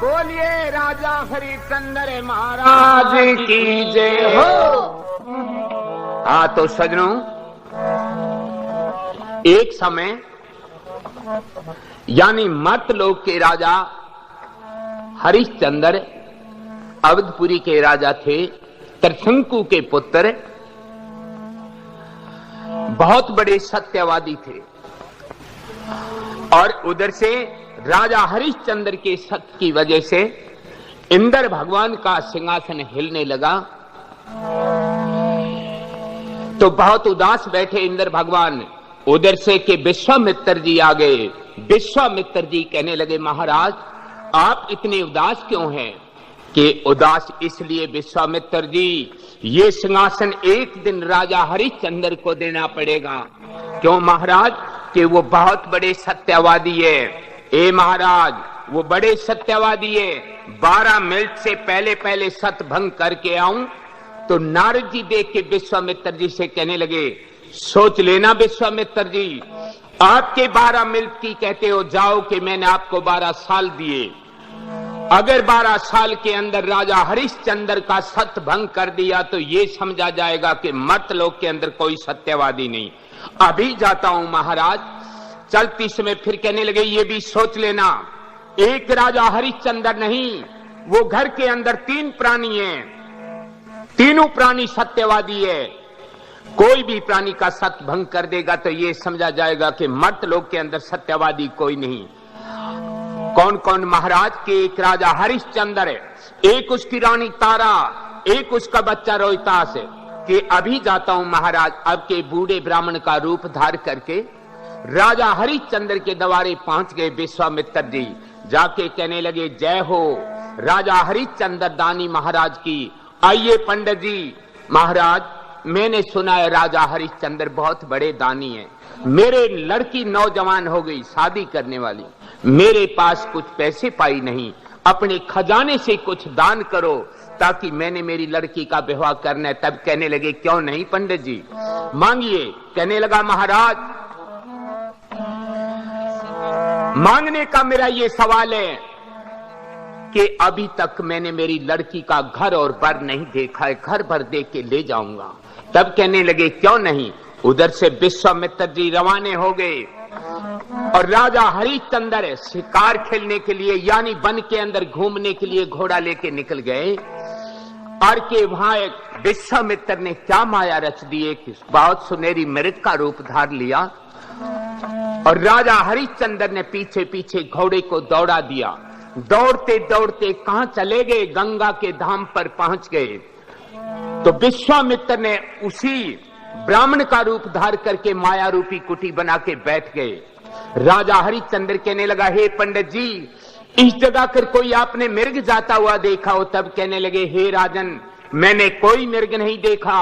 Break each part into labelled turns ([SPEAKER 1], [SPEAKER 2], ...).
[SPEAKER 1] बोलिए राजा हरिश्चंद्र महाराज की जय हो। हाँ तो सजनों, एक समय यानी मर्तलोक के राजा हरिश्चंद्र अवधपुरी के राजा थे, त्रिशंकु के पुत्र, बहुत बड़े सत्यवादी थे। और उधर से राजा हरिश्चंद्र के सत्य की वजह से इंद्र भगवान का सिंहासन हिलने लगा, तो बहुत उदास बैठे इंद्र भगवान। उधर से कि विश्वामित्र जी आ गए। विश्वामित्र जी कहने लगे, महाराज आप इतने उदास क्यों हैं? कि उदास इसलिए विश्वामित्र जी, ये सिंहासन एक दिन राजा हरिश्चंद्र को देना पड़ेगा। क्यों महाराज? कि वो बहुत बड़े सत्यवादी है। ए महाराज, वो बड़े सत्यवादी है। 12 मिनट से पहले सत्य भंग करके आऊं। तो नारद जी देख के विश्वामित्र जी से कहने लगे, सोच लेना विश्वामित्र जी, आपके 12 मिनट की कहते हो जाओ कि मैंने आपको 12 साल दिए। अगर 12 साल के अंदर राजा हरिश्चंद्र का सत्य भंग कर दिया तो ये समझा जाएगा कि मर्तलोक के अंदर कोई सत्यवादी नहीं। अभी जाता हूं महाराज। चलती समय फिर कहने लगे, ये भी सोच लेना, एक राजा हरिश्चंद्र नहीं, वो घर के अंदर 3 प्राणी हैं, तीनों प्राणी सत्यवादी है। कोई भी प्राणी का सत्य भंग कर देगा तो ये समझा जाएगा कि मर्तलोक के अंदर सत्यवादी कोई नहीं। कौन कौन महाराज? के एक राजा हरिश्चंद्र है, एक उसकी रानी तारा, एक उसका बच्चा रोहितास है। कि अभी जाता हूं महाराज। अब के बूढ़े ब्राह्मण का रूप धार करके राजा हरिश्चंद्र के द्वारे पहुंच गए विश्वामित्र जी। जाके कहने लगे, जय हो राजा हरिश्चंद्र दानी महाराज की। आइए पंडित जी। महाराज मैंने सुना है राजा हरिश्चंद्र बहुत बड़े दानी हैं। मेरे लड़की नौजवान हो गई, शादी करने वाली, मेरे पास कुछ पैसे पाई नहीं, अपने खजाने से कुछ दान करो ताकि मैंने मेरी लड़की का विवाह करना है। तब कहने लगे, क्यों नहीं पंडित जी, मांगिए। कहने लगा, महाराज मांगने का मेरा ये सवाल है कि अभी तक मैंने मेरी लड़की का घर और बर नहीं देखा है, घर भर देख के ले जाऊंगा। तब कहने लगे, क्यों नहीं। उधर से विश्वामित्र जी रवाने हो गए और राजा हरिश्चंद्र शिकार खेलने के लिए यानी वन के अंदर घूमने के लिए घोड़ा लेके निकल गए। और के वहां एक विश्वामित्र ने क्या माया रच दी, एक बहुत सुनहरी मृग का रूप धार लिया और राजा हरिश्चंद्र ने पीछे पीछे घोड़े को दौड़ा दिया। दौड़ते दौड़ते कहां चले गए? गंगा के धाम पर पहुंच गए। तो विश्वामित्र ने उसी ब्राह्मण का रूप धार करके माया रूपी कुटी बना के बैठ गए। राजा हरिश्चंद्र कहने लगा, हे पंडित जी, इस जगह कर कोई आपने मृग जाता हुआ देखा हो? तब कहने लगे, हे राजन, मैंने कोई मृग नहीं देखा,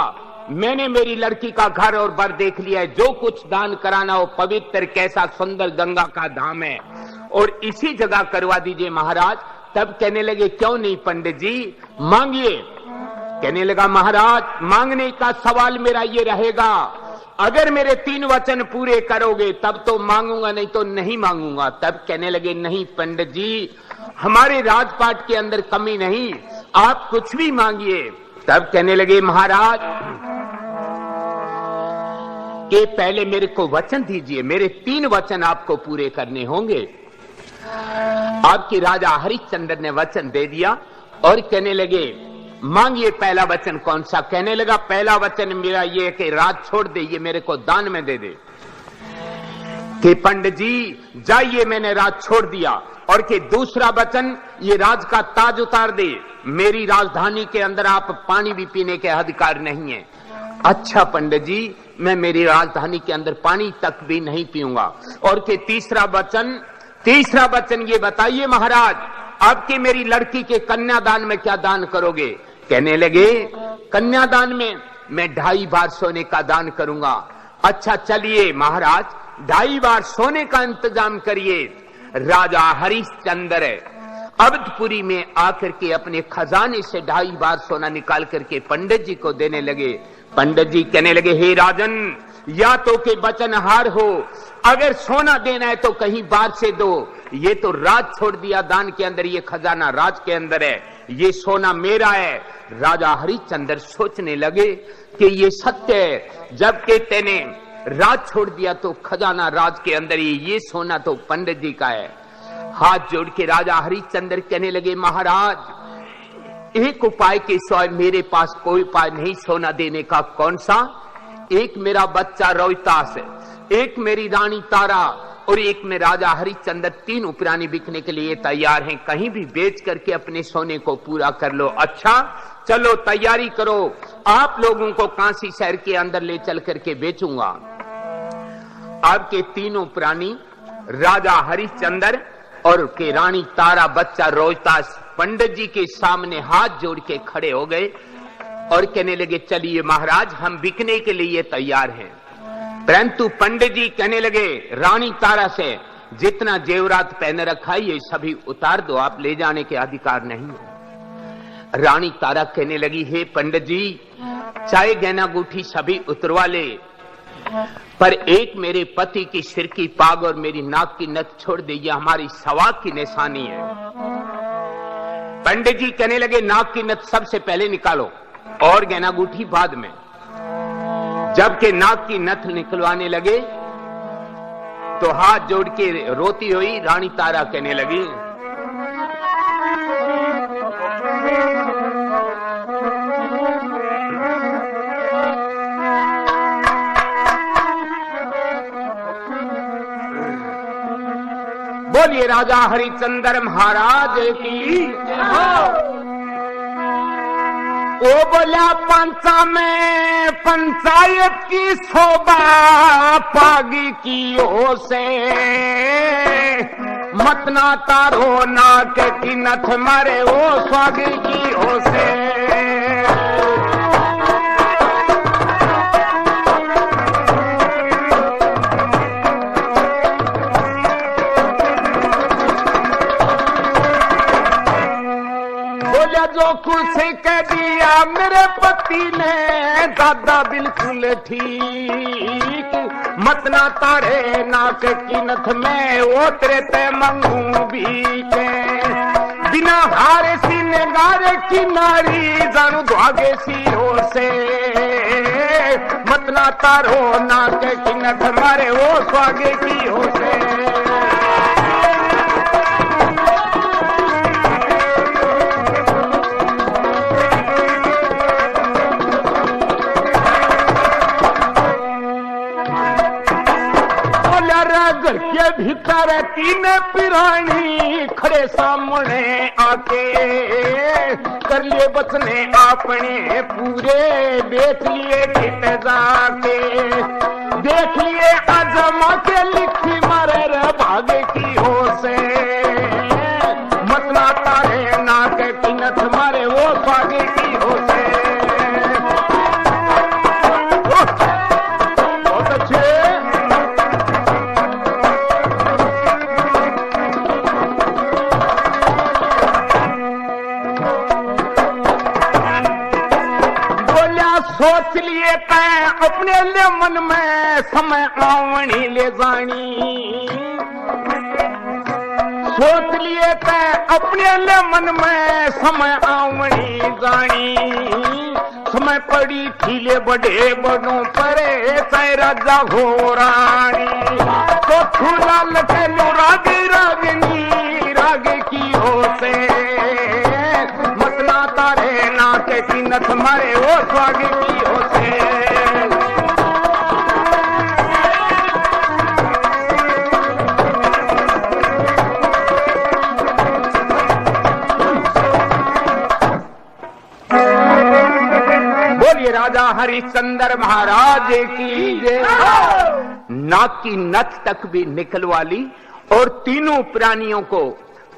[SPEAKER 1] मैंने मेरी लड़की का घर और बर देख लिया है। जो कुछ दान कराना हो, पवित्र कैसा सुंदर गंगा का धाम है और इसी जगह करवा दीजिए महाराज। तब कहने लगे, क्यों नहीं पंडित जी, मांगिए। कहने लगा, महाराज मांगने का सवाल मेरा ये रहेगा, अगर मेरे 3 वचन पूरे करोगे तब तो मांगूंगा, नहीं तो नहीं मांगूंगा। तब कहने लगे, नहीं पंडित जी, हमारे राजपाट के अंदर कमी नहीं, आप कुछ भी मांगिए। तब कहने लगे, महाराज कि पहले मेरे को वचन दीजिए, मेरे 3 वचन आपको पूरे करने होंगे। आपके राजा हरिश्चंद्र ने वचन दे दिया और कहने लगे, मांगिए पहला वचन कौन सा? कहने लगा, पहला वचन मेरा ये कि राज छोड़ दे, ये मेरे को दान में दे दे। कि पंडित जी जाइए, मैंने राज छोड़ दिया। और कि दूसरा वचन, ये राज का ताज उतार दे, मेरी राजधानी के अंदर आप पानी भी पीने के अधिकार नहीं है। अच्छा पंडित जी, मैं मेरी राजधानी के अंदर पानी तक भी नहीं पीऊंगा। और कि तीसरा वचन ये बताइए महाराज, आपके मेरी लड़की के कन्यादान में क्या दान करोगे? कहने लगे, कन्यादान में मैं 2.5 बार सोने का दान करूंगा। अच्छा चलिए महाराज, 2.5 बार सोने का इंतजाम करिए। राजा हरिश्चंद्र अवधपुरी में आकर के अपने खजाने से 2.5 बार सोना निकाल करके पंडित जी को देने लगे। पंडित जी कहने लगे, हे राजन, या तो के वचनहार हो, अगर सोना देना है तो कहीं बाहर से दो, ये तो राज छोड़ दिया दान के अंदर, ये खजाना राज के अंदर है, ये सोना मेरा है। राजा हरिश्चंद्र सोचने लगे कि ये सत्य है, जबकि तेने राज छोड़ दिया तो खजाना राज के अंदर ही, ये सोना तो पंडित जी का है। हाथ जोड़ के राजा हरिश्चंद्र कहने लगे, महाराज एक उपाय के सिवाय मेरे पास कोई उपाय नहीं सोना देने का। कौन सा? एक मेरा बच्चा रोहितास है, एक मेरी रानी तारा और एक में राजा हरिश्चंद्र, तीनों प्राणी बिकने के लिए तैयार हैं, कहीं भी बेच करके अपने सोने को पूरा कर लो। अच्छा चलो तैयारी करो, आप लोगों को काशी शहर के अंदर ले चल करके बेचूंगा। आपके तीनों प्राणी राजा हरिश्चंद्र और के रानी तारा बच्चा रोहितास पंडित जी के सामने हाथ जोड़ के खड़े हो गए और कहने लगे, चलिए महाराज हम बिकने के लिए तैयार हैं। परंतु पंडित जी कहने लगे रानी तारा से, जितना जेवरात पहन रखा है ये सभी उतार दो, आप ले जाने के अधिकार नहीं है। रानी तारा कहने लगी, हे पंडित जी चाहे गहना गुठी सभी उतरवा ले, पर एक मेरे पति की सिर की पाग और मेरी नाक की नथ छोड़ दे, ये हमारी सवाक की निशानी है। पंडित जी कहने लगे, नाक की नथ सबसे पहले निकालो और गहना गुठी बाद में। जबकि नाक की नथ निकलवाने लगे तो हाथ जोड़ के रोती हुई रानी तारा कहने लगी, बोलिए राजा हरिश्चंद्र महाराज की। वो बोला, पंचा में पंचायत की शोभा पागी की ओ से, मत ना तारो नाक की नथ मारे ओ स्वागी की ओ से। जो कुछ कह दिया मेरे पति ने दादा बिल्कुल ठीक, मत ना तारे नाक की नथ में वो तेरे ते मंगू भी के, बिना हारे सीने गारे की नारी जानू धागे सिरों से, मत ना तारो नाक की नथ मारे वो स्वागे की हो से। घर के भीतर तीन पिरानी खड़े सामने आके, कर लिए बचने अपने पूरे, बेच लिए कित जाके, देख लिए आजमा के लिखी मारे रे भागे की हो से, मत ना तारे नाक की नथ मारे वो भागे की हो से। बहुत अच्छे। सोच लिए तैं अपने ले मन में समय आवनी ले जानी, सोच लिए तैं अपने ले मन में समय आवनी जानी, समय पड़ी ठीले बड़े बड़ों परे चाहे राजा हो रानी, तो छुलाल के रागे रागनी रागे की हो से, मत ना तारे नाक की नथ मारे वो स्वागे की हो से। बोलिए राजा हरिश्चंद्र महाराज की जय। नाक की नथ तक भी निकलवा ली और तीनों प्राणियों को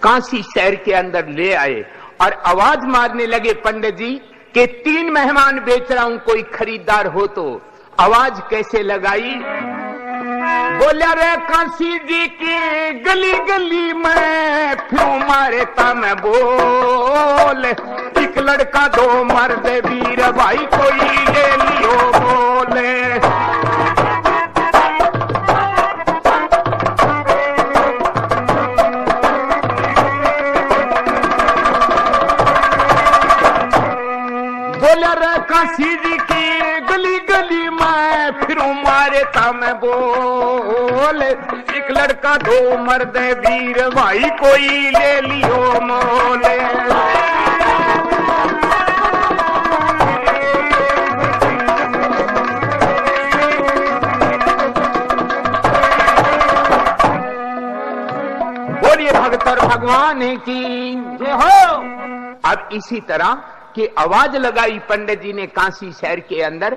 [SPEAKER 1] काशी शहर के अंदर ले आए और आवाज मारने लगे पंडित जी कि 3 मेहमान बेच रहा हूं, कोई खरीदार हो तो। आवाज कैसे लगाई? बोला रे काशी जी की गली गली में फिर मारे ता मैं बोल, एक लड़का 2 मर्द वीर भाई कोई ले लियो बोले। बोला रे काशी जी की गली गली में फिरूं मारे था मैं बोले, एक लड़का दो मर्द वीर भाई कोई ले लियो मोले। बोलिए भगत और भगवान की जय हो। अब इसी तरह की आवाज लगाई पंडित जी ने काशी शहर के अंदर,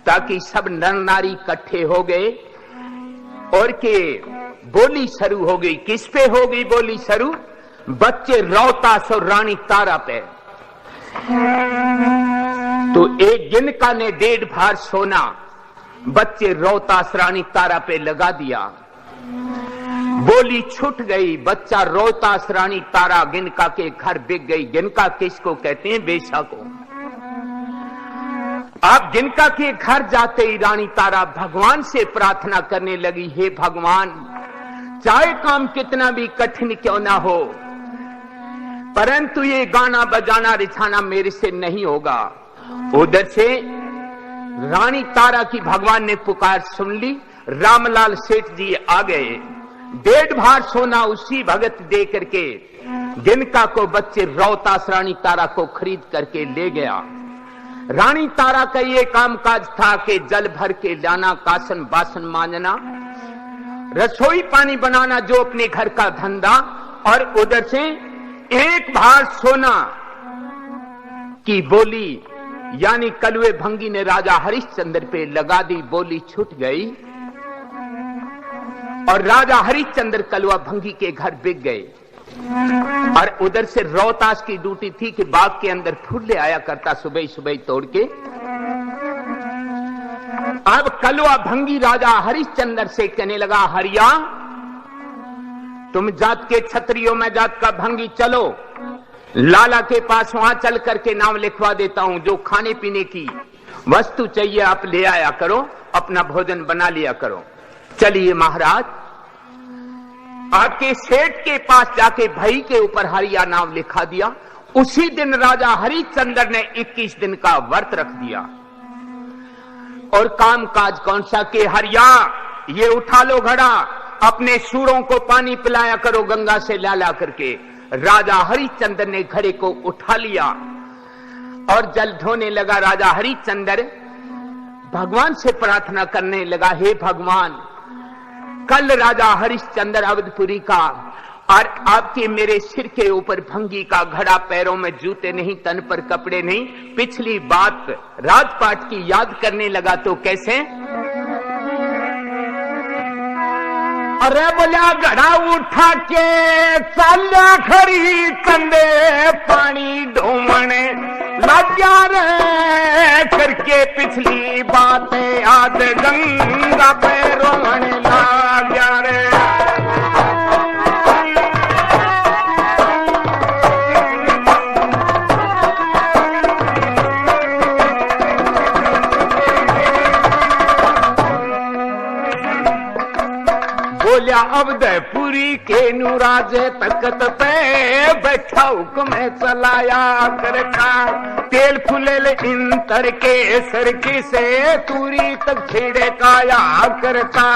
[SPEAKER 1] ताकि सब नर नारी इकट्ठे हो गए और के बोली शुरू हो गई। किस पे हो गई बोली शुरू? बच्चे रोहतास और रानी तारा पे। तो एक गिनका ने 1.5 भार सोना बच्चे रोहतास रानी तारा पे लगा दिया। बोली छूट गई, बच्चा रोहतास रानी तारा गिनका के घर बिक गई। गिनका किसको कहते हैं? बेशा को। आप गिनका के घर जाते ही रानी तारा भगवान से प्रार्थना करने लगी, हे भगवान, चाहे काम कितना भी कठिन क्यों ना हो, परंतु ये गाना बजाना रिझाना मेरे से नहीं होगा। उधर से रानी तारा की भगवान ने पुकार सुन ली। रामलाल सेठ जी आ गए, 1.5 भार सोना उसी भगत दे करके गिनका को बच्चे रोहतास रानी तारा को खरीद करके ले गया। रानी तारा का ये कामकाज था कि जल भर के लाना, कासन बासन मांजना, रसोई पानी बनाना, जो अपने घर का धंधा। और उधर से 1 भार सोना की बोली यानी कलुए भंगी ने राजा हरिश्चंद्र पे लगा दी। बोली छूट गई और राजा हरिश्चंद्र कलुआ भंगी के घर बिक गए। और उधर से रोहतास की ड्यूटी थी कि बाग के अंदर फूल ले आया करता सुबह सुबह तोड़ के। अब कलुआ भंगी राजा हरिश्चंद्र से कहने लगा, हरिया तुम जात के क्षत्रियो में जात का भंगी, चलो लाला के पास, वहां चल करके नाम लिखवा देता हूं। जो खाने पीने की वस्तु चाहिए आप ले आया करो, अपना भोजन बना लिया करो। चलिए महाराज, आपके सेठ के पास जाके भाई के ऊपर हरिया नाम लिखा दिया। उसी दिन राजा हरिश्चंद्र ने 21 दिन का व्रत रख दिया। और काम काज कौन सा? के हरिया ये उठा लो घड़ा, अपने सूरों को पानी पिलाया करो गंगा से ला ला करके। राजा हरिश्चंद्र ने घड़े को उठा लिया और जल ढोने लगा। राजा हरिश्चंद्र भगवान से प्रार्थना करने लगा, हे भगवान, कल राजा हरिश्चंद्र अवधपुरी का और आपके मेरे सिर के ऊपर भंगी का घड़ा, पैरों में जूते नहीं, तन पर कपड़े नहीं। पिछली बात राजपाट की याद करने लगा तो कैसे? अरे बोला घड़ा उठा के चला खरी चंदे पानी ढूंढने लग्या रे, करके पिछली बातें याद गंगा पे रोने लग्या रे। बोलिया अवधपुरी के नूराजे तकत पे बैठा हुक्म चलाया करता, तेल फुलेल इंतर के सरकी से तूरी तक छेड़े काया करता।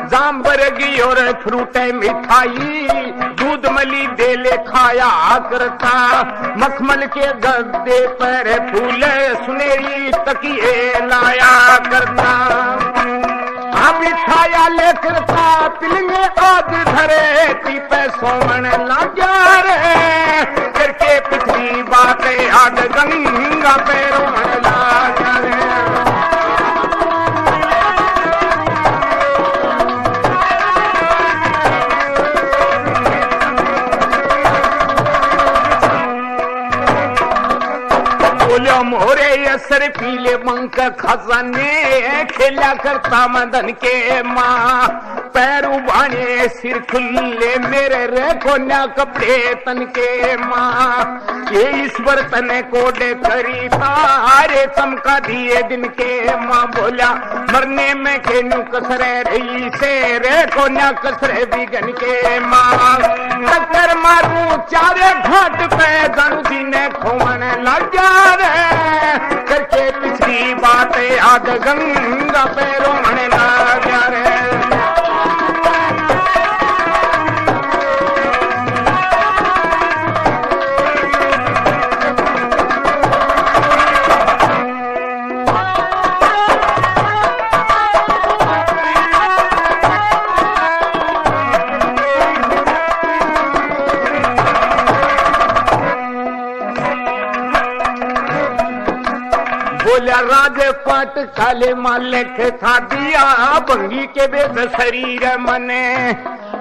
[SPEAKER 1] जाम्बरगी और फ्रूटे मिठाई दूध मली देले खाया करता। मखमल के गद्दे पर फूल सुनेरी तकिए लाया करता। मिठाया ले करता पिलंगे आद धरे पे सोमन लाग्या रे, करके पिछली बातें आद गंगा पे रोमन लाग्या रे। मोरे असर पीले मंक खजाने खेला करता मदन के माँ। पैरू बाने सिर खुले मेरे रे कोन्या कपड़े तन के माँ, ये ईश्वर तने कोडे करी तारे चमका दिए दिन के माँ। बोला मरने में केनू कसरे रही से रे कोन्या कसरे बिगन के माँ। टक्कर मारू चारे घाट पे गणुदी ने खोमन लग जा रे, करके पिछली बातें याद गंगा पे रोने लग जा रे। राजपाट काले मालिक था दिया भंगी के बेच शरीर मने,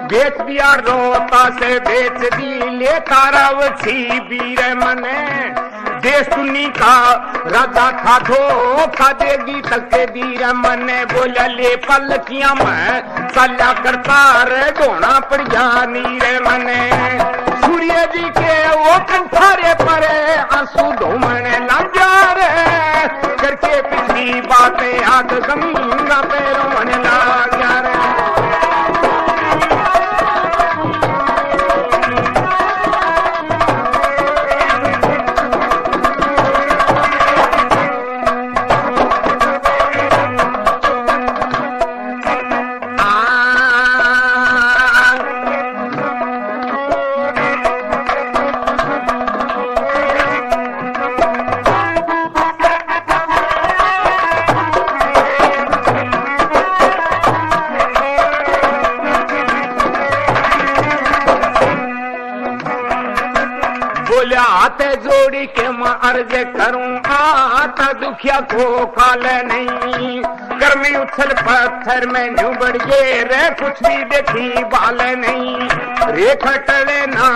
[SPEAKER 1] बेच दिया रोता से बेच दी ले तारा वछी बीर मने। देश सुनी का राजा था धोखा देगी तक दीर मने। बोला ले पलकियां में चला करता रे ढोना पड़ जानी रे मने। सूर्य जी के वो कंठारे परे आंसू ढूमने लग जा रे, करके पिछली बातें याद गंगा पे रोने लग जा रे। जोड़ी के मैं अर्ज करूं आता दुखिया को काल नहीं, गर्मी उछल पत्थर में न्यू बढ़ गए रे कुछ भी देखी बाल नहीं। रे खटले ना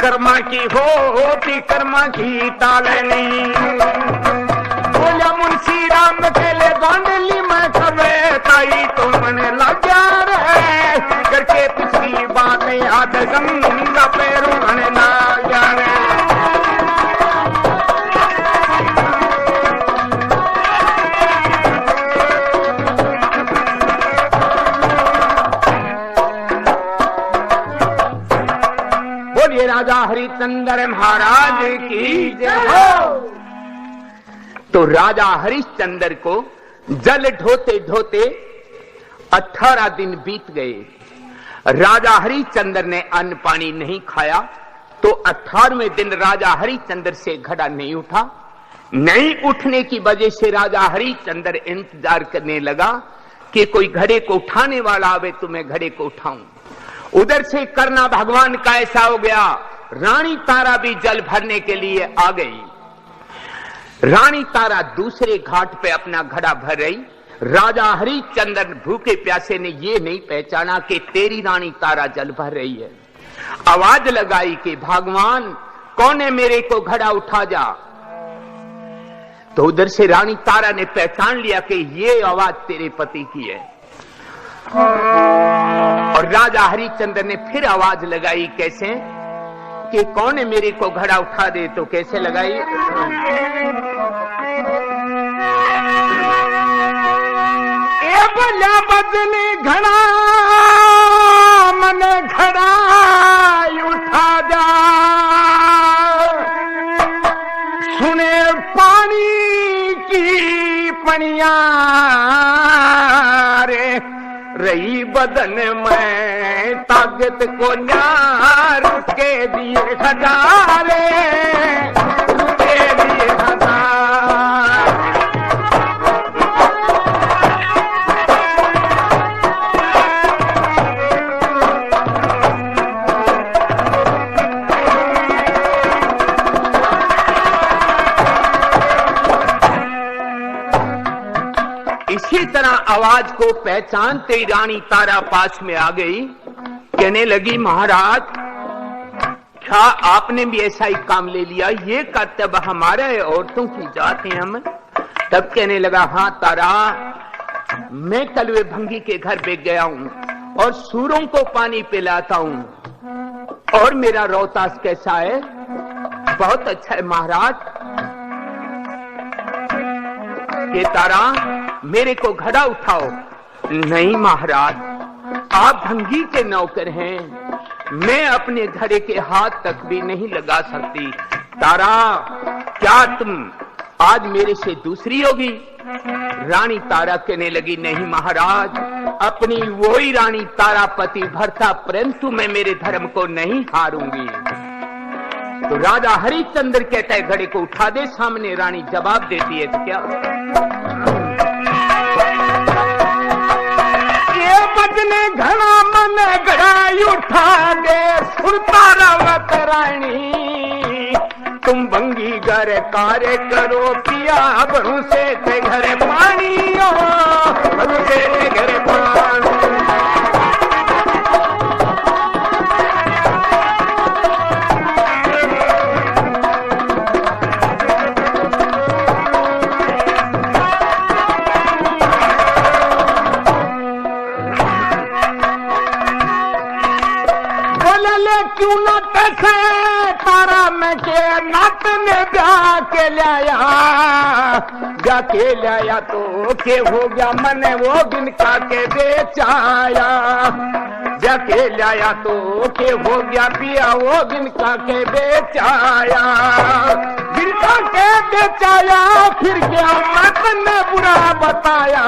[SPEAKER 1] कर्मा की होती कर्मा की ताल नहीं। बोला मुंशी राम के ले बांधली मैं कवे ताई तो मन लग जा रे, करके पिछली बात याद गंगा पे रोने लग जा रे। राजा हरिश्चंद्र महाराज की जय हो। तो राजा हरिश्चंद्र को जल ढोते ढोते 18 दिन बीत गए। राजा हरिश्चंद्र ने अन्न पानी नहीं खाया, तो 18वें दिन राजा हरिश्चंद्र से घड़ा नहीं उठा। नहीं उठने की वजह से राजा हरिश्चंद्र इंतजार करने लगा कि कोई घड़े को उठाने वाला आवे तो मैं घड़े को उठाऊं। उधर से करना भगवान का ऐसा हो गया, रानी तारा भी जल भरने के लिए आ गई। रानी तारा दूसरे घाट पे अपना घड़ा भर रही। राजा हरिश्चंद्र भूखे प्यासे ने ये नहीं पहचाना कि तेरी रानी तारा जल भर रही है। आवाज लगाई कि भगवान कौन है, मेरे को घड़ा उठा जा। तो उधर से रानी तारा ने पहचान लिया कि ये आवाज तेरे पति की है। और राजा हरिश्चंद्र ने फिर आवाज लगाई, कैसे कि कौन है मेरे को घड़ा उठा दे। तो कैसे लगाई, ए बोला बदले घड़ा मन घड़ा उठा जा, सुने पानी की पनिया रे, रही बदन में ताकत को न्यार के दिए खजारे, के दिए खजार। इसी तरह आवाज को पहचानते ही रानी तारा पास में आ गई। कहने लगी, महाराज क्या आपने भी ऐसा ही काम ले लिया? ये कर्तव्य हमारा है, औरतों की जात है हम। तब कहने लगा, हाँ तारा, मैं कल वे भंगी के घर पे गया हूं और सूरों को पानी पिलाता हूं। और मेरा रोहतास कैसा है? बहुत अच्छा है महाराज। ये तारा मेरे को घड़ा उठाओ। नहीं महाराज, आप भंगी के नौकर हैं, मैं अपने घड़े के हाथ तक भी नहीं लगा सकती। तारा, क्या तुम आज मेरे से दूसरी होगी? रानी तारा कहने लगी, नहीं महाराज, अपनी वही रानी तारापति भरता, परंतु मैं मेरे धर्म को नहीं हारूंगी। तो राजा हरिश्चंद्र कहता है, घड़े को उठा दे। सामने रानी जवाब देती है, तो क्या ये बजने घड़ा मन घड़ाई उठा दे, सुरता रावत रानी, तुम भंगी घर कार्य करो, पिया बहू से थे घर पानी, बहू से थे घर पानी। क्यों ना कैसे तारा में के नात ने ब्याह के लाया, ब्याह के लाया तो के हो गया मन वो गिनका के बेचाया, ब्याह के लाया तो के हो गया पिया वो गिनका के बेचाया, गिनका के बेचाया, फिर क्या मत ने बुरा बताया,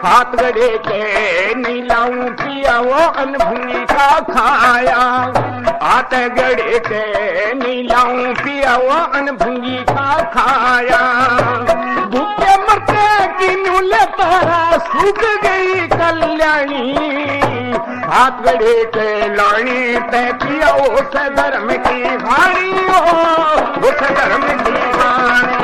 [SPEAKER 1] हाथ गड़े के नहीं लाऊं पिया वो अनभंगी का खाया, हाथ गड़े के नहीं लाऊं पिया वो अनभंगी का खाया, भूखे मरते की न्यूले तारा सूख गई कल्याणी, हाथ गड़े के लानी तय पिया उस धर्म की हानी, उस धर्म की हानी।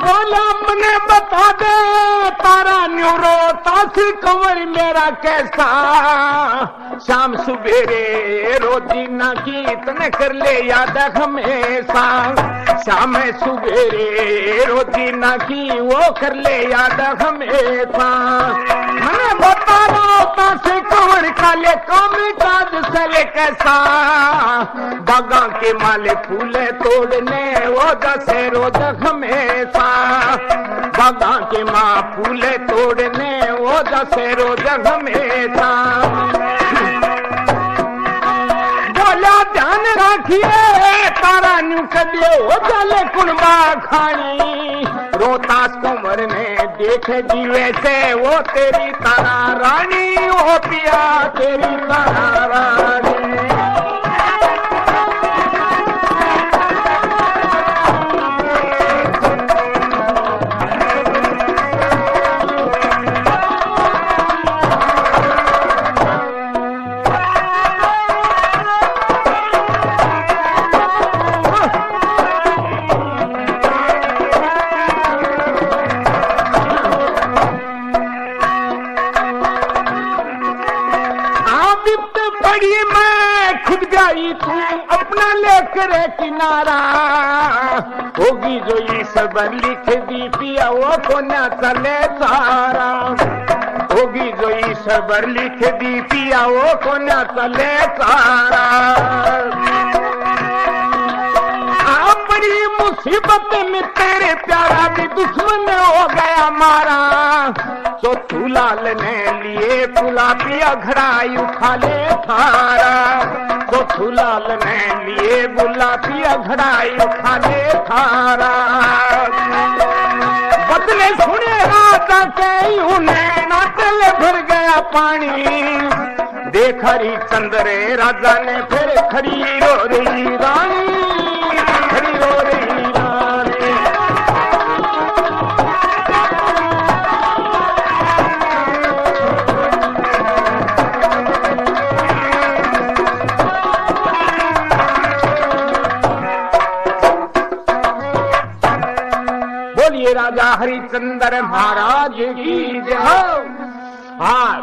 [SPEAKER 1] बोला मने बता दे तारा न्यूरो तासी कंवर मेरा कैसा, शाम सुबेरे रोजीना कीर्तन कर ले याद हमेशा, शाम सुबेरे रोजीना की वो कर ले याद हमेशा, मने बता दो तासी कंवर काले कौमी काज सले कैसा, बागा के माले फूले तोड़ने वो जैसे रोज हमेशा, बागा के माँ फूले तोड़ने वो जैसे रोज हमेशा, बोला ध्यान रखिए तारा न्यू कदियो हो चले कुनबा खानी, रोहतास कंवर ने देखे जीवे से वो तेरी तारा रानी, ओ पिया तेरी तारा रानी। मैं खुद गई तू अपना लेकर किनारा, होगी जो ये सब लिख दी पिया वो को न चले सारा, होगी जो ये सब लिख दी पिया वो को न चले सारा, बड़ी मुसीबत में तेरे प्यारा भी दुश्मन हो गया मारा, तो लाल ने लिए पुला पिया घड़ाई उठा ले थारा, तो लाल ने लिए बुला पिया घड़ाई उठा ले थारा, बदले सुने राजा के उन्हें नातल भर गया पानी, देख हरिश्चंद्र राजा ने फिर खड़ी रो रही रानी, खड़ी रो रही रानी। राजा हरिश्चंद्र महाराज की जय। हाँ,